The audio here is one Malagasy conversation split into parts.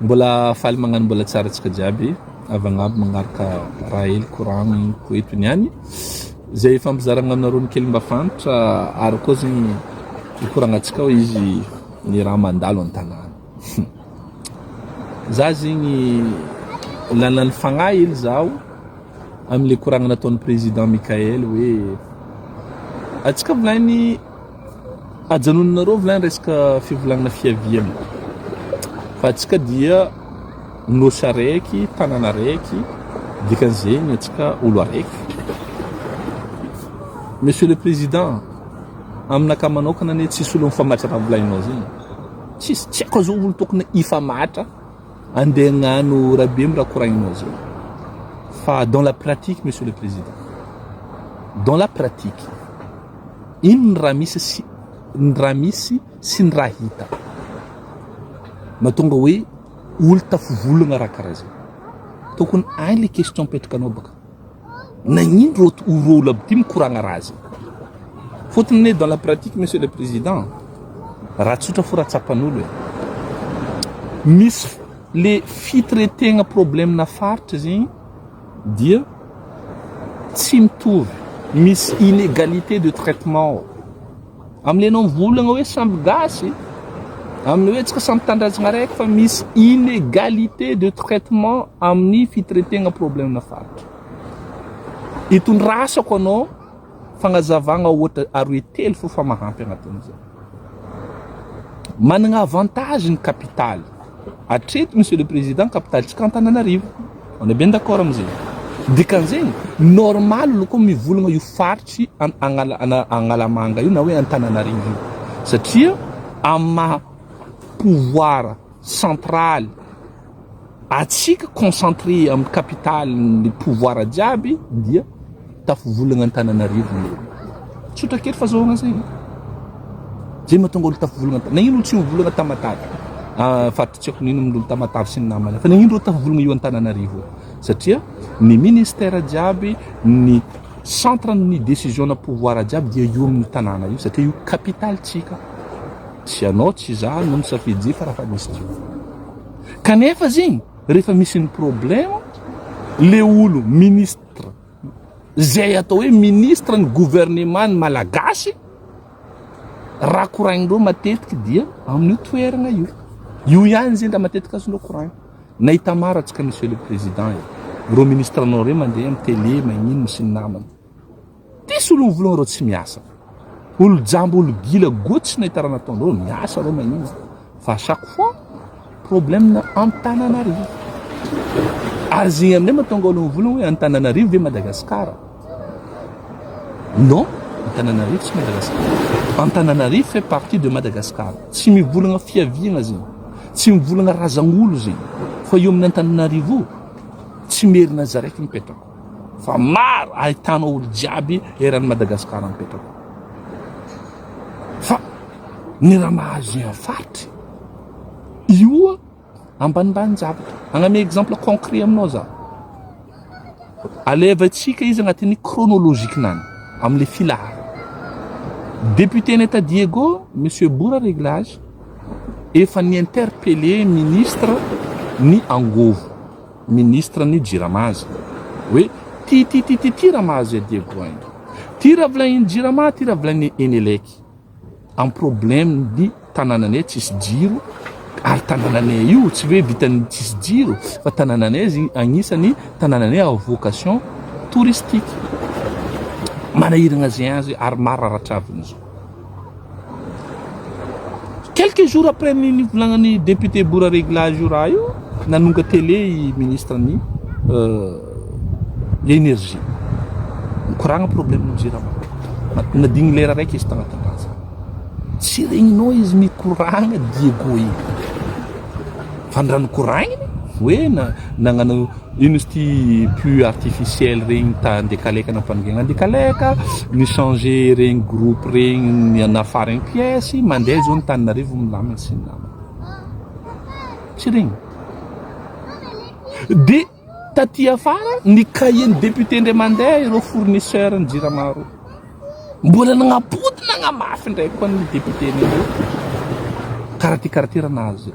Mbola faly magnano mbola tsara antsika jiaby avy agnabo magnaraka raha hely koragno ko eto niany zay fampizaragna aminareo ny kely mba fantatra ary koa zegny ikoragnantsika hoe izy ny raha mandalo an-tanàna. Za zegny lanan'ny fagnahy hely zaho am'le koragna nataon'ny président Mikael hoe atsika volagny ajanonanareo volagny resaka fivolagnana fiaviana fa atsika dia nosy araiky, tanàna araiky, dikan'izegny atsika olo araiky. Monsieur le Président, aminakahy manokana anie tsisy olo mifamatra raha volagninao zegny. Tsy haiko zao olo tokony hifamatra andeha hagnano rahabe amin'ny raha koragninao zegny. Fa dans la pratique, Monsieur le Président, dans la pratique, ino ny raha misy sy ny raha hita mahatonga hoe olo tafivolagna raha karaha zay. Tokony agny le question mipetrakanao baka. Nagnino rôlo aby ty mikoragna raha zay? Fôtony ne dans la pratique, Monsieur le Président, raha tsotra fo raha tsapan'olo e. Misy le fitretena problème-na faritra zegny dia tsy mitovy. Misy inégalité de traitement. Am'le anao mivolagna hoe samby gasy, amin'ny hoe tsika samby tandrajagna raiky fa misy inégalité de traitement amin'ny fitretena problème-na faritra. Itony rasako anao fagnazavagna ohatra aroe telo fo fa mahampy agnatin'izay. Managna avantage ny capitale. Hatreto Monsieur le Président, capitale tsika Antananarivo. On est bien d'accord am'zay. Dikan'zegny normal loko mivolagna io faritry Agnalamanga io na hoe Antananarivo io. Satria ama pouvoir central atsika concentré amin'ny capitale ny pouvoir jiaby dia tafivolagna Antananarivo io. Tsotra kely fahazoagna zegny. Zay mahatonga olo tafivolagna nagnino olo tsy mivolagna Tamatave? Faritra tsy haiko nino amin'olo Tamatave sy ny namany. Fa nagnino ro tafivolagna io Antananarivo? Satria ny ministère jiaby, ny centre ny décision na pouvoir jiaby dia io amin'ny tanàna io satria io capitale tsika. Tsy anao tsy za no misafidy fa raha fa misy tio. Kanefa zegny rehefa misy ny problème le olo ministre zay atao hoe ministre ny gouvernement ny malagasy raha koragnindreo matetiky dia amin'io toerana io. Io ihany zegny raha matetiky azondreo koragna. Nahita maro atsika Monsieur le Président reo ministre anao reo mandeha amin'ny télé magnino sy ny namany. Tisy olo mivolagna reo tsy miasa. Olo jambo olo gila gotsy nahita raha nataondreo miasa reo magnino. Fa chaque fois problème na Antananarivo. Ary zegny aminay mahatonga olo mivolagna hoe Antananarivo ve Madagasikara? Non, Antananarivo tsy Madagasikara. Antananarivo fait partie de Madagascar. Tsy mivolagna fiaviagna zegny. Tsy mivolagna razan'olo zegny. Fa io amin'ny Antananarivo tsy merina zaraiky mipetraka. Fa maro ahitanao olo jiaby eran'ny Madagasikara mipetraka. Fa ny raha mahazo amin'ny faritry io ambanimbany zavatra. Agname exemple concret aminao za. Alevantsika izy agnatin'ny chronologique-nany am'le filahara. Député n'État Diego, Monsieur Boura Réglage, efa ni-interpellé ministre ni Angovo, ministre ni Jiramazy. Hoe ty Ramazy Diego agny. Ty raha volagnin'ny Jirama, ty raha volagnin'ny Eneleky. Am problème di tanànanay tsisy jiro, ary tanànanay io tsy hoe vitan'ny tsisy jiro, fa tanànanay zegny agnisan'ny tanànanay à vocation touristique. Manahiragna zay azy ary mararatraviny zao. Quelques jours après ny volagnan'ny député Boura Réglage io raha io nanonga télé i ministre ny énergie. Mikoragna problème ny Jirama. Nadigny lera raiky izy tagnatin'ny raha. Tsy regninao izy mikoragna Diego io. Fa ny raha nikoragniny hoe nagnano ino izy ty puits artificiel regny tandekaleka nampanongena andekaleka, ny changer regny groupe regny nafara regny pièce, mandeha zao ny Antananarivo milamina sy ny namany. Tsy regny. De taty afara ny cahier ny député ndray mandeha ireo fournisseur ny Jirama reo. Mbola nagnapody nagnamafy ndraiky koa ny député nindreo. Karaha ty raha nahazo.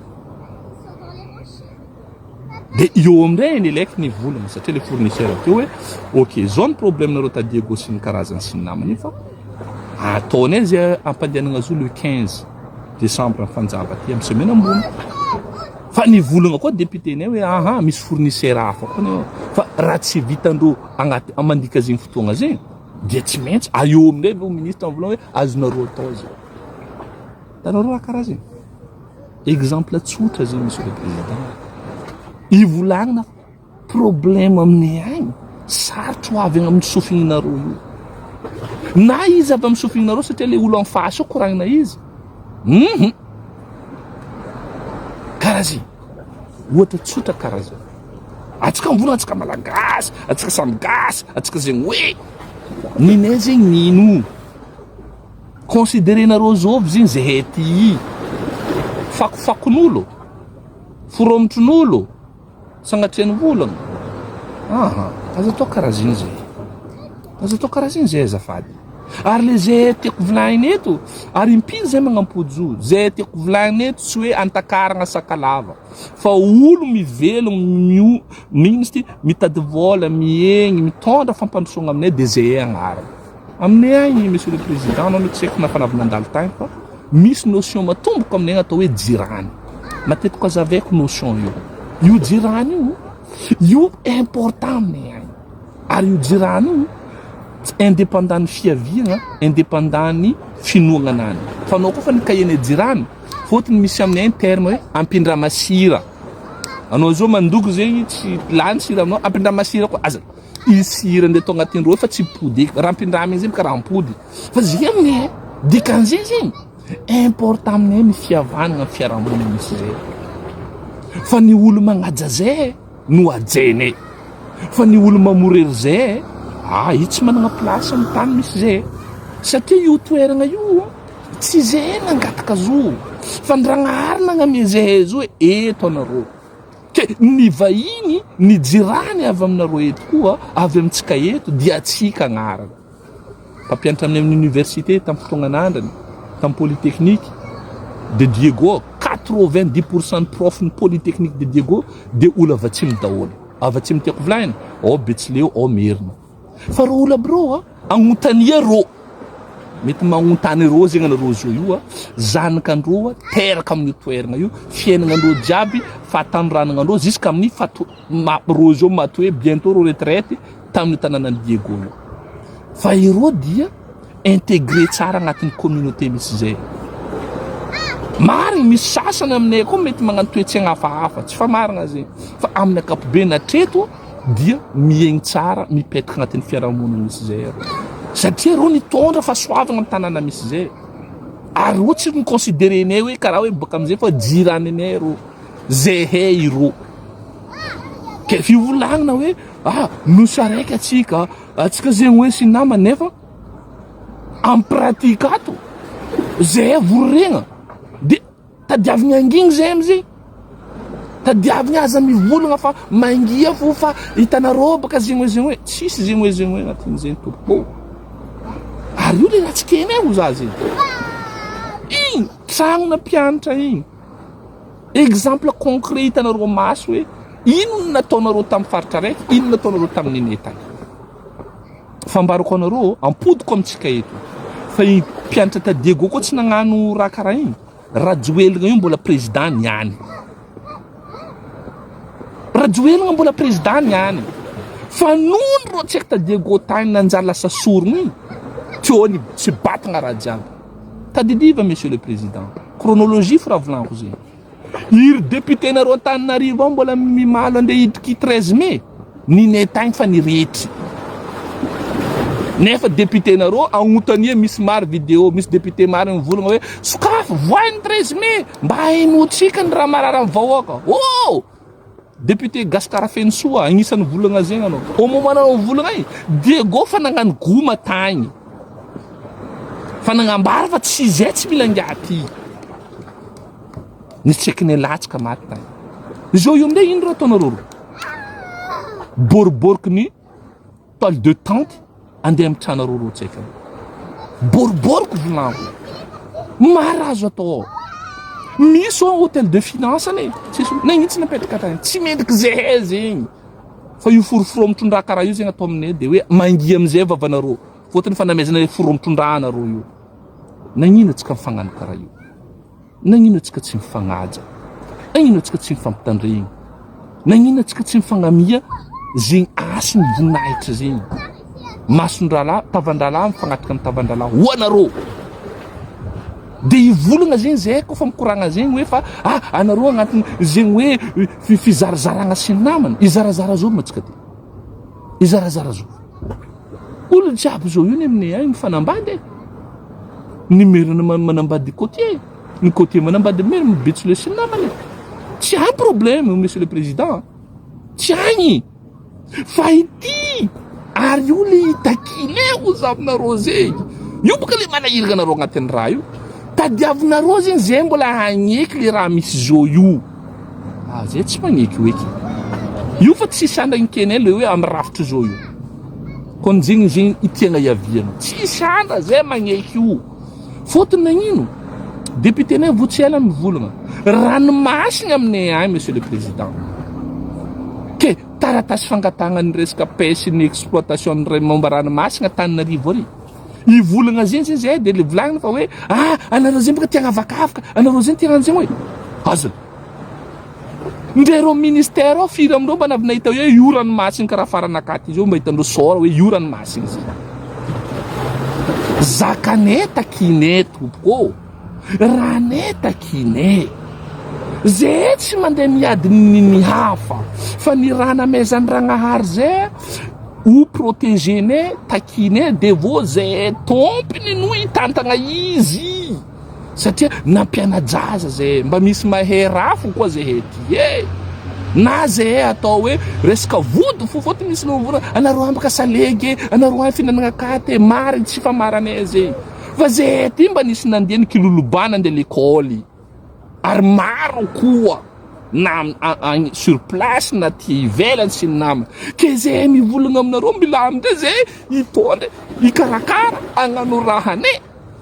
Dia eo amin'izay ny ilaiky ny volana satria le fournisseur teo hoe ok zao ny problème nareo ta Diego sy ny karazany sy ny namany fa ataony zay ampandehanana azy le 15 décembre fanjava aty amin'ny semaine ambony. Fa ny volana koa député-nay hoe aha misy fournisseur hafa koa neo fa raha tsy vitandreo agnaty amandika zegny fotoagna zegny dia tsy maintsy eo amin'izay le ministre ny volana hoe azonareo atao zay. Tanareo raha karaha zegny. Exemple tsotra zegny monsieur le président. Ivolagnina problème aminay agny sarotro avy agny amin'ny sofininareo io. Na izy avy amin'ny sofininareo satria le olo en face io koragnina izy. Karaha zay. Ohatra tsotra karaha zay. Atsika mivolagna atsika malagasy, atsika samy gasy, atsika zegny hoe ninay zegny nino. Considérenareo zao zegny zay hety fakofakon'olo, foromotron'olo, sagnatrian'ny volana. Azo atao karaha zegny zay. Azo atao karaha zegny zay azafady. Ary le zay tiako volagnina eto, ary impiry zay magnampody zo. Zay tiako volagnina eto tsy hoe antakaragna sakalava. Fa olo mivelogno ministry mitady vola, miegny, mitondra fampandrosoagna aminay dia zay agnarana. Aminay agny monsieur le président, anao tsy haiko nafanavy nandalo tagny fa misy notion matomboka aminay atao hoe jirany. Matetika azaveko notion io. Io jirany io important aminay agny. Ary io jirany io indépendant ny fiaviagna, indépendant ny finoagnanany. Fa anao koa fa ny kahiana jirany fôtony misy aminay ny terme hoe ampindramasira. Anao zao mandoko zegny tsy lany sira aminao ampindramasira koa aza. I sira ndeha atao agnatin'ny rô fa tsy pody eky. Raha ampindramy zegny karaha ampody. Fa zay aminay dikan'izay zegny important aminay ny fihavanagna amin'ny fiarahamonina misy zay. Fa ny olo magnaja zay no ajainay. Fa ny olo mamorery zay io tsy manana place amin'ny tany misy zay. Satria io toerana io tsy zay nangataka zo. Fa ndragnarina agname zay zo eto anareo. Ke ny vahiny, ny jirany avy aminareo eto koa, avy amintsika eto dia atsika agnarana. Mpampianatra amin'ny université tamin'ny fotoagnan'andrany, tamin'ny polytechnique de Diego, 90% prof ny polytechnique de Diego dia olo avy atsimo daholo. Avy atsimo tiako volagnina, ao Betsileo, ao Merina. Fa ro olo aby rô agnontania rô. Mety magnontany rô zegny anareo zao io zanakandreo teraka amin'ny toerana io, fiainagnandreo jiaby fahatandranagandreo jusqu'à amin'ny rô zao maty hoe bientôt rô retraite tamin'ny tanànan'ny Diego io. Fa irô dia intégré tsara agnatin'ny communauté misy zay. Marigny misy sasany aminay koa mety magnano toetsaigna hafahafa, tsy fa marigna zegny. Fa amin'ny ankapobeny hatreto dia miegny tsara mipetraka agnatin'ny fiarahamonina misy zay. Satria rô nitondra fahasoavagna amin'ny tanàna misy zay. Ary rô tsy miconsidérenay hoe karaha hoe baka amizay fa jiranynay rô. Zay hay rô. Ke fivolagnina hoe nosy araiky atsika zegny hoe sy nama nefa en pratique ato zay voregna dia tadiavigna angigny zay amizay. Tadiavigna aza mivolagna fa mangia fo fa hitanareo baka zegny hoe tsisy zegny hoe agnatin'ny zegny tompo. Ary io le natsikenay ho za zegny. Igny tragnona mpianatra igny. Exemple concret hitanareo maso hoe ino nataonareo tamin'ny faritra raiky, ino nataonareo tamin'ny nenetany. Fambarako anareo ampodiko amintsika eto. Fa i mpianatra ta Diego koa tsy nagnano raha karaha igny. Rajoelagna io mbola président niany. Rajoelagna mbola président niany. Fa nono rô tsy ta Diego tany nanjary lasa sorogno igny. Tiony tsy batagna raha jiaby. Tadidiva monsieur le président. Chronologie fa raha volagniko zegny. Iry député nareo Antananarivo mbola mimalo andeha hidriky 13 mai. Ninay tagny fa niretry. Nefa député nareo agnontania misy maro vidéo, misy député maro mivolagna hoe sokafa voany 13 mai mba hainotsika ny raha marary amin'ny vahoaka. Oh! Député Gaspard Fensoa agnisan'ny volagna zegny anao. Au moment nanao volagna igny, Diego fa nagnano goma tagny. Fa nagnambara fa tsy zay tsy mila ngiaty. Nisy tsekinay latsaka maty tagny. Zao io amin'izay ino raha ataonareo? Boriboriko ny toile de tente andeha mitranareo rô tsaika. Boriboriko volagniko. Maro azo atao. misy ao hôtel de finance ane tsisy nagnitsy napetraka tany tsy mendriky zahay zegny fa io foroforomitron-draha karaha io zegny atao aminay de hoe mangia amizay vavanareo fôtony fanamezana foromitron-draha anareo io nagnino atsika mifagnano karaha io nagnino atsika tsy mifagnaja nagnino atsika tsy mifampitandregny nagnino atsika tsy mifagnamia zegny asy ny voninahitra zegny masondrala tavandrala mifagnatrika amin'ny tavandrala ho anareo de ivolagna zegny zay kofa mikoragna zegny hoe fa anareo agnatiny zegny hoe fizarazaragna sy ny namana izarazara zao matsika ty izarazara zao olo jiaby zao io ny aminay agny mifanambady ny merina manambady côtier ny côtier manambady mera mibetsole sy ny namana tsy hay problème monsieur le président tsy agny fa ity ary io le itakile ozy aminareo zegny io boka le manahiraka anareo agnatin'ny raha io tadiavinareo zegny zay mbola hagneky le raha misy zao io zay tsy magneky oeky io fa tsy sandragny kene le hoe amy rafitry zao io kon zegny itiagna iaviana tsy sandra zay magneky io fôtony nagnino député nay votsiela mivolagna ranomasina aminay agny monsieur le président ke taratasy fangatagna ny resaka pêche ny exploitation ny momba ranomasina Tananarivo ary ivolagna zegny zay de le volagna fa hoe anareo zegny boka tiagna avakavaka anareo zegny tiagna anzegny hoe azana ndreo ministère ao firy amindreo mba navy nahita hoe io ranomasina karaha faranakaty izy io mba hitandreo sora hoe io ranomasina izy zakanay takinay tompoko ranay takinay zay tsy mandeha miady ny hafa fa ny rana mezan-dragnahary zay ho protégenay takinay de vo zay tompony no hitantagna izy satria nampianajaza zay mba misy mahay rafo koa zay hety na zay atao hoe resaka vody fôtony misy novona anareo ambaka salegy anareo ay finanagna katy mariny tsy fa maranay zay fa zay ty mba nisy nandeha ny kilolobana andeha l'école ary maro koa na sur place na ty ivelany sy ny namana ke zay mivolagna aminareo mila amindray zay hitondra ikarakara agnano rahane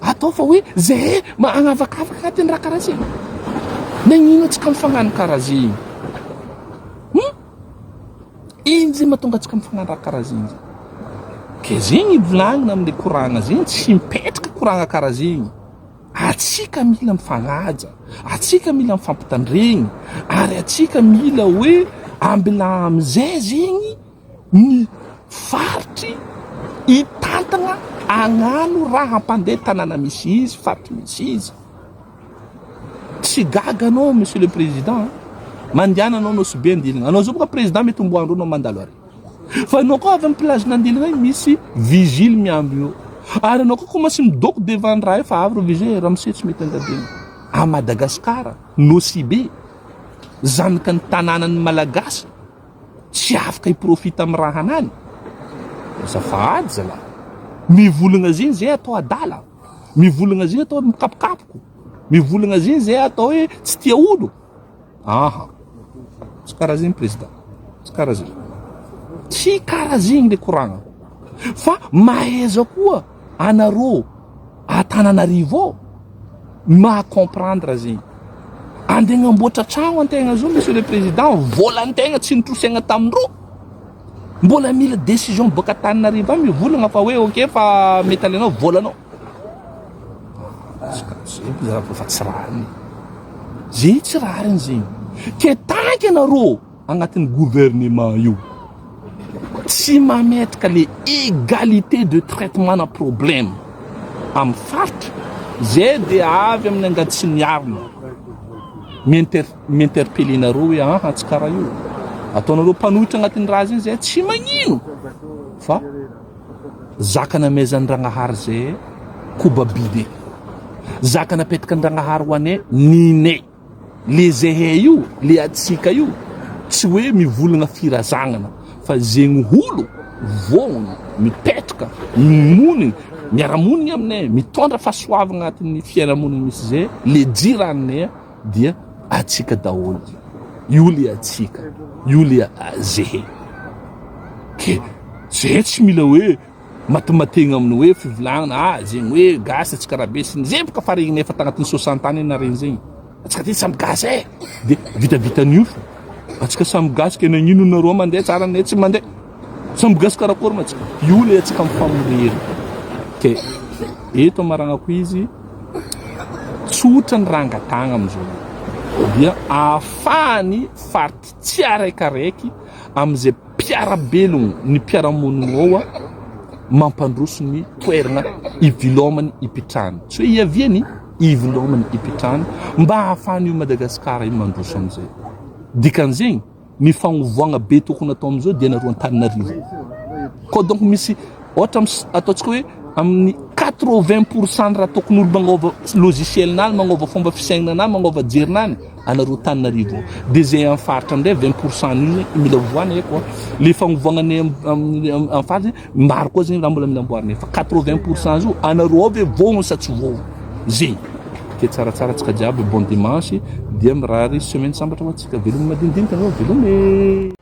atao fa hoe zay agnavakavaka agnatin'ny raha karaha zegny nagnino atsika mifagnano karaha zegny iny zay mahatonga atsika mifagnano raha karaha zegny ke zegny volagnina amile koragna zegny tsy mipetraka koragna karaha zegny atsika mila mifagnaja atsika mila mifampitandregny ary atsika mila hoe ambila amizay zegny ny faritry hitantagna agnano raha ampandeha tanàna misy izy faritry misy izy tsy gaga anao monsieur le président mandiana anao no sobe andilagna anao zao boka président mety omboandro anao mandalo ary fa anao koa avy amin'ny plage nandilagna misy vigile miamby io ary anao koa commencé midoko devant raha fa avy ro vigile ramose tsy mety andadena à Madagascar nosibe zanaka ny tanànany malagasy tsy afaka hiprofita amin'ny raha anany zafady zala mivolagna zegny zay atao adala mivolagna zegny atao mikapokapoko mivolagna zegny zay atao hoe tsy tia olo tsy karaha zegny président tsy karaha zegny tsy karaha zegny le koragna fa mahaiza koa anareo Antananarivo ao maha-comprendre zegny andeha agnamboatra tragno antegna zao monsieur le président volantegna tsy nitrosaigna tamindreo mbola mila décision boka Antananarivo any mivolagna fa hoe ok fa mety alenao volanao fa tsy rariny zegny tsy rariny zegny ke tanky anareo agnatin'ny gouvernement io tsy mametraka le égalité de traitement na problème amin'ny faritra zay de avy amin'ny angady sy ny arina miinterpellenareo hoe tsy karaha io ataonareo mpanohitra agnatin'ny raha zegny zay tsy magnino fa zaka namezan-dragnahary zay kobabide zaka napetraka an-dragnahary ho anay ninay le zahay io le atsika io tsy hoe mivolagna firazagnana fa zegny olo vognona mipetraka mimonigny miaramonigny aminay mitondra fahasoavagna agnatin'ny fiarahamonigny misy zay le jiranay dia atsika daholo io le atsika io le zahay ke zay tsy mila hoe matimategna amin'ny hoe fivolagnana zegny hoe gasy tsy karaha be sy zay boka farihinay fa tagnatin'ny 60 ans nareny zegny atsika ty samy gasy de vitavitan'io atsika samy gasy ke nagnino nareo mandeha tsara ne tsy mandeha samy gasy karakory ma atsika io le atsika mifamorery ke eto maragnako izy tsotra ny rangatagna amizao dia ahafahany farity tsy araikaraiky amizay mpiarabelogno ny mpiaramonina ao mampandroso ny toerana ivilomany ipitrahany tsy hoe iaviany ivilomany ipitrahany mba ahafahany io Madagasikara io mandroso amizay dikan'izegny ny fagnovoagna be tokony atao amizao dia nareo Antananarivo ko donc misy ohatra ataontsika hoe amin'ny 80% raha tokony olo magnova logiciel-nany magnova fomba fisainanany magnova jerinany anareo Antananarivo de zay amin'ny faritra amindray 20% io mila voany koa le fagnovoagnany amin'ny faritra maro koa zegny raha mbola mila amboariny fa 80% io anareo avy voagno sa tsy voagno zegny ke tsaratsara atsika jiaby bon dimanche dia mirary semaine sambatra ho atsika velominy madinidinika anao velominy